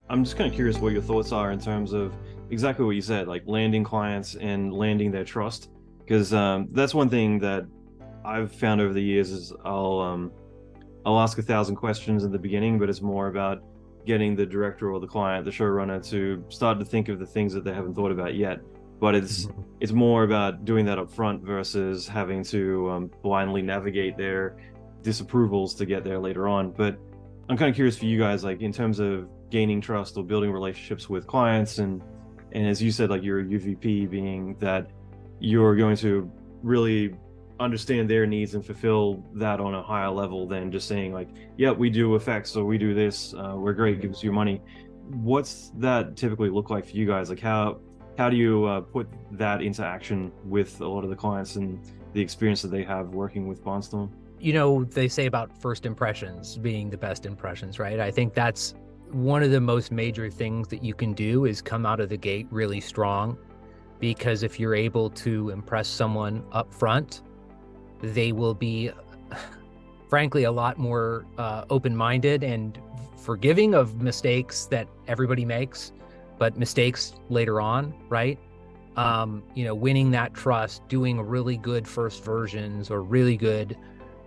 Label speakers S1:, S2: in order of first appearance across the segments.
S1: I'm just kind of curious what your thoughts are in terms of exactly what you said, like landing clients and landing their trust. Because that's one thing that I've found over the years is I'll ask 1,000 questions in the beginning, but it's more about getting the director or the client, the showrunner, to start to think of the things that they haven't thought about yet. But
S2: Mhm.
S1: it's more about doing that up front versus having to blindly navigate their disapprovals to get there later on. But I'm kind of curious for you guys, like in terms of gaining trust or building relationships with clients, and as you said, like your UVP being that you're going to really understand their needs and fulfill that on a higher level than just saying like, yeah, we do effects or we do this, we're great, give
S2: Mhm.
S1: us your money. What's that typically look like for you guys? Like how do you put that into action with a lot of the clients and the experience that they have working with Barnstorm?
S2: They say about first impressions being the best impressions, right? I think that's one of the most major things that you can do is come out of the gate really strong, because if you're able to impress someone up front, they will be, frankly, a lot more open-minded and forgiving of mistakes that everybody makes, but mistakes later on, right? Winning that trust, doing really good first versions or really good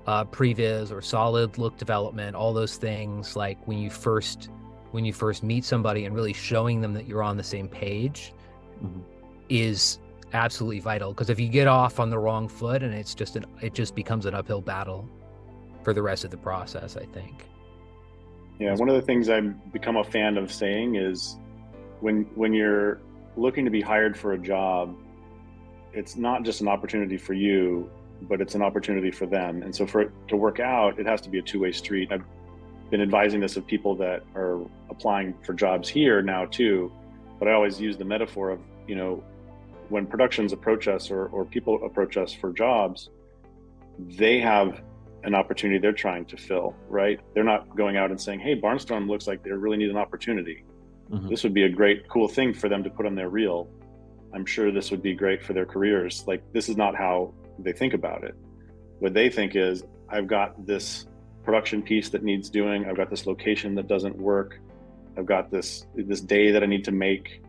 S2: previs or solid look development, all those things, like when you first meet somebody and really showing them that you're on the same page
S1: Mhm.
S2: is absolutely vital. Because if you get off on the wrong foot, and it just becomes an uphill battle for the rest of the process, I think.
S3: Yeah, one of the things I've become a fan of saying is when you're looking to be hired for a job, it's not just an opportunity for you, but it's an opportunity for them. And so for it to work out, it has to be a two-way street. I've been advising this of people that are applying for jobs here now too, but I always use the metaphor of, when productions approach us or people approach us for jobs, they have an opportunity they're trying to fill, right? They're not going out and saying, hey, Barnstorm looks like they really need an opportunity.
S1: Mhm.
S3: This would be a great, cool thing for them to put on their reel. I'm sure this would be great for their careers. Like, this is not how they think about it. What they think is, I've got this production piece that needs doing. I've got this location that doesn't work. I've got this day that I need to make.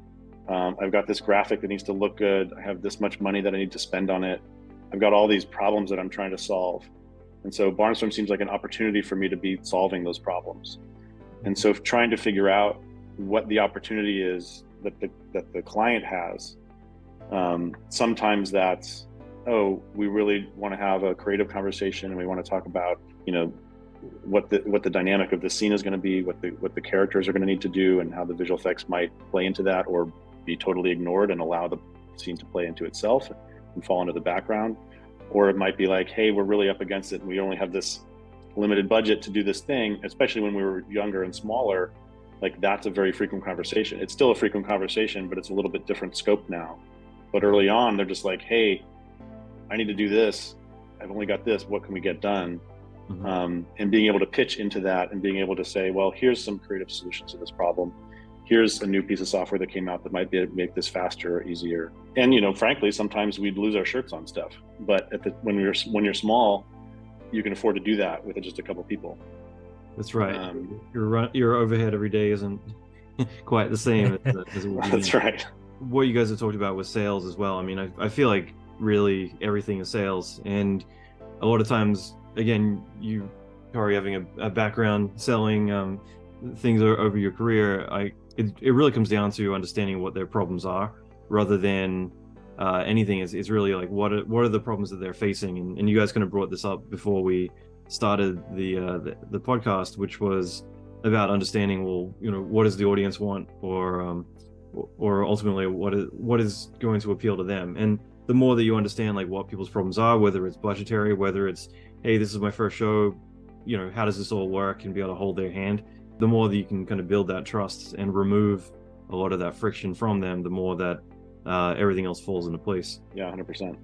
S3: I've got this graphic that needs to look good. I have this much money that I need to spend on it. I've got all these problems that I'm trying to solve. And so Barnstorm seems like an opportunity for me to be solving those problems. And so trying to figure out what the opportunity is that the client has. Sometimes that's, oh, we really want to have a creative conversation and we want to talk about, what the dynamic of the scene is going to be, what the characters are going to need to do, and how the visual effects might play into that, or be totally ignored and allow the scene to play into itself and fall into the background. Or it might be like, hey, we're really up against it and we only have this limited budget to do this thing, especially when we were younger and smaller. Like, that's a very frequent conversation. It's still a frequent conversation, but it's a little bit different scope now. But early on, they're just like, hey, I need to do this. I've only got this. What can we get done?
S1: Mhm.
S3: And being able to pitch into that and being able to say, well, here's some creative solutions to this problem. Here's a new piece of software that came out that might make this faster or easier. And frankly, sometimes we'd lose our shirts on stuff. But when you're small, you can afford to do that with just a couple people.
S1: That's right.
S3: Um,
S1: Your overhead every day isn't quite the same as it would be.
S3: that's right.
S1: What you guys have talked about with sales as well. I mean, I feel like really everything is sales, and a lot of times, again, you, Cory, having a background selling things over your career, it really comes down to understanding what their problems are, rather than anything. Is really like what are the problems that they're facing, and you guys kind of brought this up before we started the podcast, which was about understanding, well, what does the audience want, or ultimately what is going to appeal to them. And the more that you understand like what people's problems are, whether it's budgetary, whether it's, hey, this is my first show, how does this all work, and be able to hold their hand, the more that you can kind of build that trust and remove a lot of that friction from them, the more that everything else falls into place.
S3: Yeah, 100%.